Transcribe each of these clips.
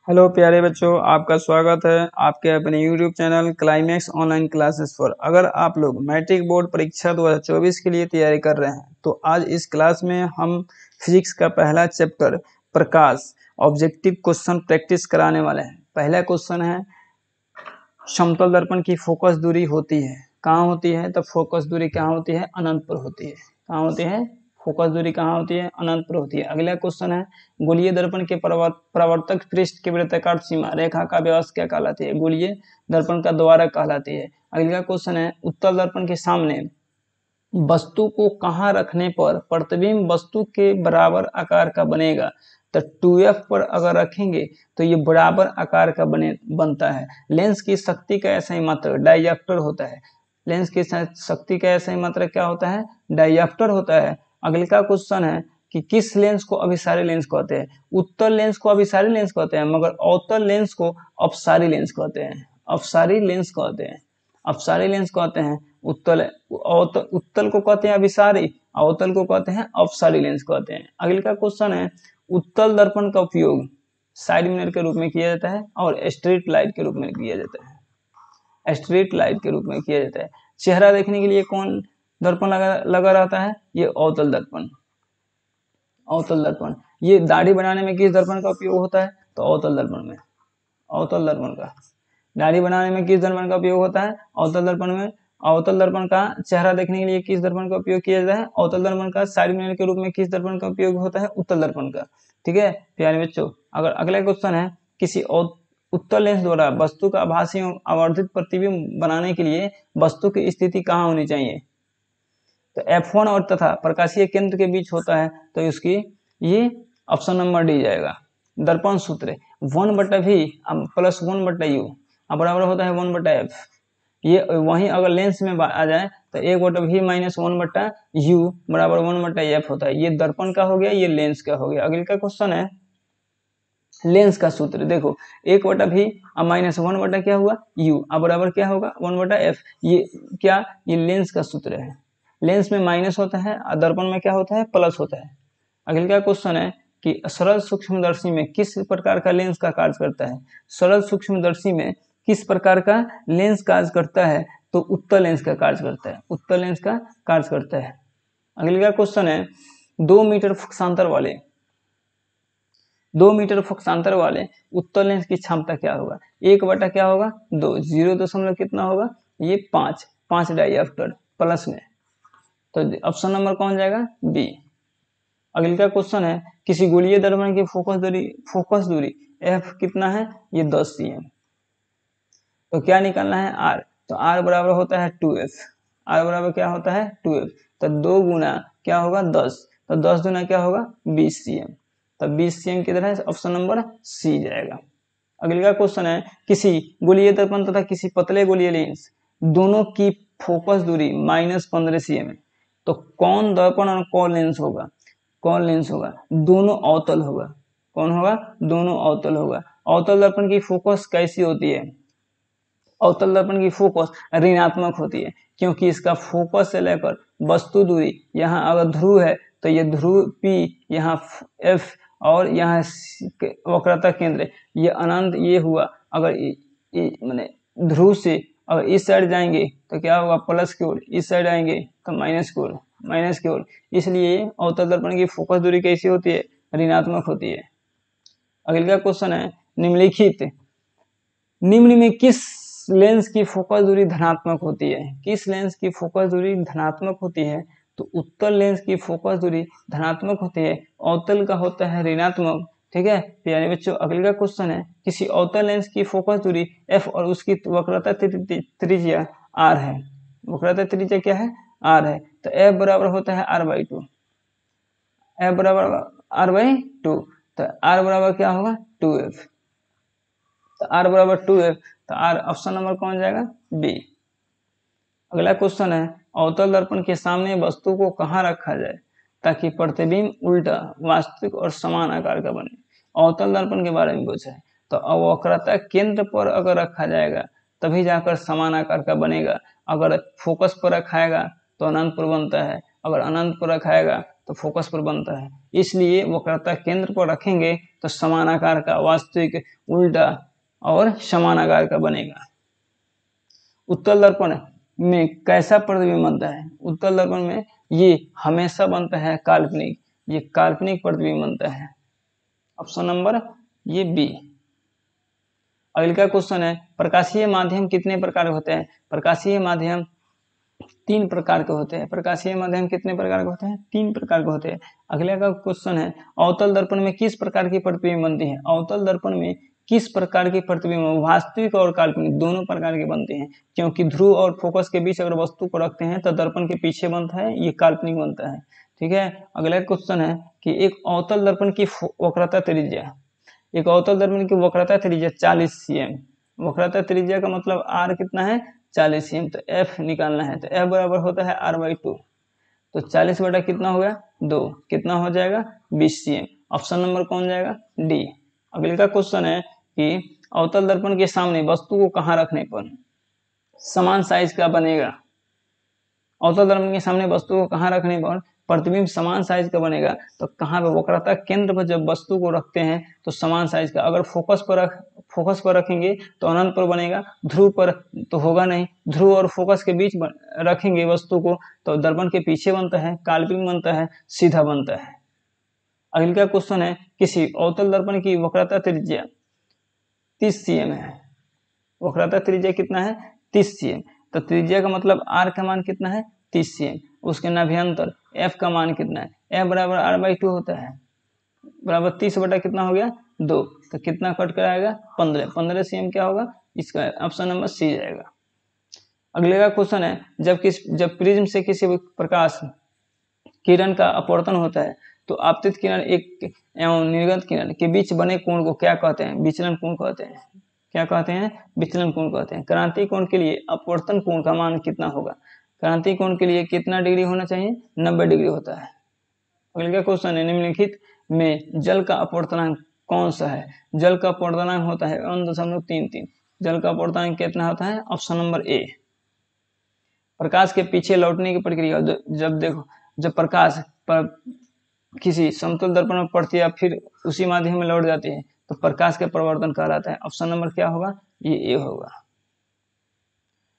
Hello प्यारे बच्चों, आपका स्वागत है आपके अपने YouTube channel climax online classes पर। अगर आप लोग मैट्रिक बोर्ड परीक्षा 2024 के लिए तैयारी कर रहे हैं तो आज इस क्लास में हम फिजिक्स का पहला चैप्टर प्रकाश ऑब्जेक्टिव क्वेश्चन प्रैक्टिस कराने वाले हैं। पहला क्वेश्चन है, समतल दर्पण की फोकस दूरी होती है, कहाँ होती है? तो फोकस दूरी कहाँ होती है? अनंत पर होती है। कहाँ होती है? फोकस दूरी कहाँ होती है? अनंत पर होती है। अगला क्वेश्चन है, गोलीय दर्पण के प्रवर्तक पृष्ठ की वृत्ताकार सीमा रेखा का व्यास क्या कहलाती है? गोलीय दर्पण का द्वारक कहलाती है। अगला क्वेश्चन है, उत्तल दर्पण के सामने वस्तु को कहाँ रखने पर प्रतिबिंब वस्तु के बराबर आकार का बनेगा? तो 2f पर अगर रखेंगे तो ये बराबर आकार का बनता है। लेंस की शक्ति का ऐसा ही मात्रक डायऑप्टर होता है। लेंस की शक्ति का ऐसा ही मात्रक क्या होता है? डायऑप्टर होता है। अगला क्वेश्चन है कि किस लेंस को अभिसारी लेंस कहते हैं? उत्तल लेंस को अभिसारी लेंस कहते हैं, मगर अवतल लेंस को अपसारी लेंस कहते हैं। अपसारी लेंस कहते हैं। अपसारी लेंस कहते हैं। उत्तल को कहते हैं अभिसारी, अवतल को कहते हैं अपसारी लेंस कहते हैं। अगला क्वेश्चन है, उत्तल दर्पण का उपयोग साइड मिरर के रूप में किया जाता है और स्ट्रीट लाइट के रूप में किया जाता है। स्ट्रीट लाइट के रूप में किया जाता है। चेहरा देखने के लिए कौन दर्पण लगा रहता है? ये अवतल दर्पण। अवतल दर्पण। ये दाढ़ी बनाने में किस दर्पण का उपयोग होता है? तो अवतल दर्पण में। अवतल दर्पण का दाढ़ी बनाने में किस दर्पण का उपयोग होता है? अवतल दर्पण में। अवतल दर्पण का चेहरा देखने के लिए किस दर्पण का उपयोग किया जाता है? अवतल दर्पण का। साइड मिरर के रूप में किस दर्पण का उपयोग होता है? उत्तल दर्पण का। ठीक है प्यारे बच्चों, अगर अगला क्वेश्चन है, किसी उत्तल लेंस द्वारा वस्तु का आभासी आवर्धित प्रतिबिंब बनाने के लिए वस्तु की स्थिति कहाँ होनी चाहिए? तो F1 और तथा प्रकाशीय केंद्र के बीच होता है, तो इसकी ये ऑप्शन नंबर डी जाएगा। दर्पण सूत्र 1/v प्लस 1/u बराबर होता है 1/f। ये वहीं अगर लेंस में आ जाए तो 1/v माइनस 1/u बराबर 1/f होता है। ये दर्पण का हो गया, ये लेंस का हो गया। अगले का क्वेश्चन है, लेंस का सूत्र देखो, 1/v माइनस 1 क्या हुआ u बराबर क्या होगा 1/f। ये क्या? ये लेंस का सूत्र है। लेंस में माइनस होता है और दर्पण में क्या होता है? प्लस होता है। अगले का क्वेश्चन है कि सरल सूक्ष्मदर्शी में किस प्रकार का लेंस का कार्य करता है? सरल सूक्ष्मदर्शी में किस प्रकार का लेंस कार्य करता है? तो उत्तल लेंस का कार्य करता है। उत्तल लेंस का कार्य करता है। अगले का क्वेश्चन है, 2 मीटर फोकसांतर वाले उत्तल लेंस की क्षमता क्या होगा? 1 क्या होगा 2, 0 कितना होगा? ये 5 डायऑप्टर प्लस में। तो ऑप्शन नंबर कौन जाएगा? बी। अगले का क्वेश्चन है, किसी गोलीय दर्पण की फोकस दूरी f कितना है? ये 10 cm। तो क्या निकालना है? r। तो r बराबर होता है 2f। r बराबर क्या होता है? 2f। तो 2 गुना क्या होगा? 10। तो 10 गुना क्या होगा? 20 cm। तो 20 cm किधर है? ऑप्शन नंबर सी जाएगा। अगले का क्वेश्चन है, किसी गोलीय दर्पण तथा किसी पतले गोलीय लेंस दोनों की फोकस दूरी -15 cm है। तो कौन दर्पण और कौन लेंस होगा? कौन लेंस होगा? दोनों अवतल होगा। कौन होगा? दोनों अवतल होगा। अवतल दर्पण की फोकस कैसी होती है? अवतल दर्पण की फोकस ऋणात्मक होती है, क्योंकि इसका फोकस से लेकर वस्तु दूरी, यहाँ अगर ध्रुव है तो ये ध्रुव P, यहाँ F और यहाँ वक्रता केंद्र, ये अनंत ये हुआ। अगर माने ध्रुव से अगर इस साइड जाएंगे तो क्या होगा? प्लस की ओर। इस साइड आएंगे तो माइनस की ओर। इसलिए अवतल दर्पण की फोकस दूरी कैसी होती है? ऋणात्मक होती है। अगला क्वेश्चन है, निम्न में किस लेंस की फोकस दूरी धनात्मक होती है? किस लेंस की फोकस दूरी धनात्मक होती है? तो उत्तल लेंस की फोकस दूरी धनात्मक होती है, अवतल का होता है ऋणात्मक। ठीक है प्यारे बच्चों, अगला क्वेश्चन है, किसी अवतल लेंस की फोकस दूरी f और उसकी वक्रता त्रिज्या r है। वक्रता त्रिज्या क्या है? r है। तो f बराबर होता है r/2। f बराबर r/2। तो r बराबर क्या होगा? 2f। तो r बराबर 2f। तो r ऑप्शन नंबर कौन जाएगा? बी। अगला क्वेश्चन है, अवतल दर्पण के सामने वस्तु को कहाँ रखा जाए ताकि प्रतिबिंब उल्टा, वास्तविक और समान आकार का बने? अवतल दर्पण के बारे में पूछा है, तो वक्रता केंद्र पर अगर रखा जाएगा तभी जाकर समान आकार का बनेगा। अगर फोकस पर रखाएगा तो अनंत पर बनता है, अगर अनंत पर रखाएगा तो फोकस पर बनता है। इसलिए वक्रता केंद्र पर रखेंगे तो समान आकार का, वास्तविक, उल्टा और समान आकार का बनेगा। उत्तल दर्पण में कैसा प्रतिबिंब बनता है? उत्तल दर्पण में ये हमेशा बनता है काल्पनिक, ये काल्पनिक प्रतिबिंब बनता है। ऑप्शन नंबर ये बी। अगले का क्वेश्चन है, प्रकाशीय माध्यम कितने प्रकार के होते हैं? प्रकाशीय माध्यम 3 प्रकार के होते हैं। प्रकाशीय माध्यम कितने प्रकार के होते हैं? 3 प्रकार के होते हैं। अगले का क्वेश्चन है, अवतल दर्पण में किस प्रकार की प्रतिबिंब बनती है? अवतल दर्पण में किस प्रकार की प्रतिबिंब, वास्तविक और काल्पनिक दोनों प्रकार के बनते हैं, क्योंकि ध्रुव और फोकस के बीच अगर वस्तु को रखते हैं तो दर्पण के पीछे बनता है, ये काल्पनिक बनता है। ठीक है। अगला क्वेश्चन है कि एक अवतल दर्पण की वक्रता त्रिज्या, एक अवतल दर्पण की वक्रता त्रिज्या 40 cm। वक्रता त्रिज्या का मतलब r कितना है? 40 cm। तो f निकालना है, तो f बराबर होता है r/2। तो 40 बटा कितना हो गया? 2, कितना हो जाएगा? 20 cm। ऑप्शन नंबर कौन जाएगा? डी। अगले का क्वेश्चन है कि अवतल दर्पण के सामने वस्तु को कहाँ रखने पर समान साइज का बनेगा? अवतल दर्पण के सामने वस्तु को कहाँ रखने पर प्रतिबिंब समान साइज का बनेगा? तो कहाँ पे? वक्रता केंद्र पर जब वस्तु को रखते हैं तो समान साइज का। अगर फोकस पर रखेंगे तो अनंत पर बनेगा, ध्रुव पर तो होगा नहीं। ध्रुव और फोकस के बीच रखेंगे वस्तु को तो दर्पण के पीछे बनता है, काल्पनिक बनता है, सीधा बनता है। अगले का क्वेश्चन है, किसी अवतल दर्पण की वक्रता त्रिज्या 30 cm है। वक्रता त्रिज्या कितना है? 30 cm। तो त्रिज्या का मतलब r का मान कितना है? 30 cm। उसके नाभ्यंतर f का मान कितना है? f बराबर r/2 होता है, बराबर 30 बटा कितना हो गया? 2। तो कितना कट कर आएगा? 15 cm क्या होगा? इसका ऑप्शन नंबर सी जाएगा। अगले का क्वेश्चन है, जब प्रिज्म से किसी प्रकाश किरण का अपवर्तन होता है तो आपतित किरण एक एवं निर्गत किरण के बीच बने कोण को क्या कहते हैं? विचलन कोण कहते हैं। क्या कहते हैं? विचलन कोण कहते हैं। क्रांति कोण के लिए अपवर्तन कोण का मान कितना होगा? क्रांति कोण के लिए कितना डिग्री होना चाहिए? 90 डिग्री होता है। अगले का क्वेश्चन है, निम्नलिखित में जल का अपवर्तनांक कौन सा है? जल का अपवर्तनांक होता है 1.33। जल का अपवर्तनांक कितना होता है? Option number A. प्रकाश के पीछे लौटने की प्रक्रिया, जब प्रकाश पर किसी समतल दर्पण में पड़ती है फिर उसी माध्यम में लौट जाती है तो प्रकाश का परावर्तन कहलाता है। ऑप्शन नंबर क्या होगा? ये ए होगा।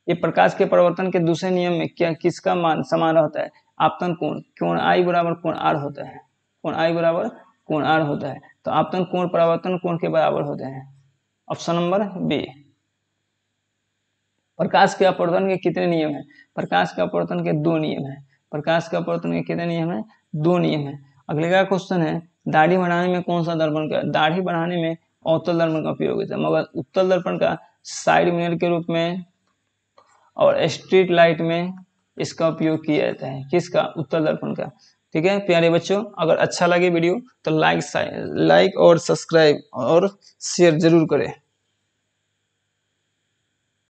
ये प्रकाश के परावर्तन के दूसरे नियम में किसका मान समान रहता है? आपतन कोण, कोण I बराबर कोण R होता है। कोण I बराबर कोण R होता है। तो आपतन कोण परावर्तन कोण के बराबर होते हैं। Option number B. प्रकाश के अपवर्तन के कितने नियम हैं? प्रकाश के अपवर्तन के 2 नियम हैं। प्रकाश के अपवर्तन के कितने नियम हैं? 2 नियम हैं। अगले का क्वेश्चन है, दाढ़ी बढ़ाने में कौन सा दर्पण का, दाढ़ी बढ़ाने में अवतल दर्पण का उपयोग होता है, मगर उत्तल दर्पण का साइड मिरर के रूप में और स्ट्रीट लाइट में इसका उपयोग किया जाता है। किसका? उत्तल दर्पण का। ठीक है प्यारे बच्चों, अगर अच्छा लगे वीडियो तो लाइक और सब्सक्राइब और शेयर जरूर करें।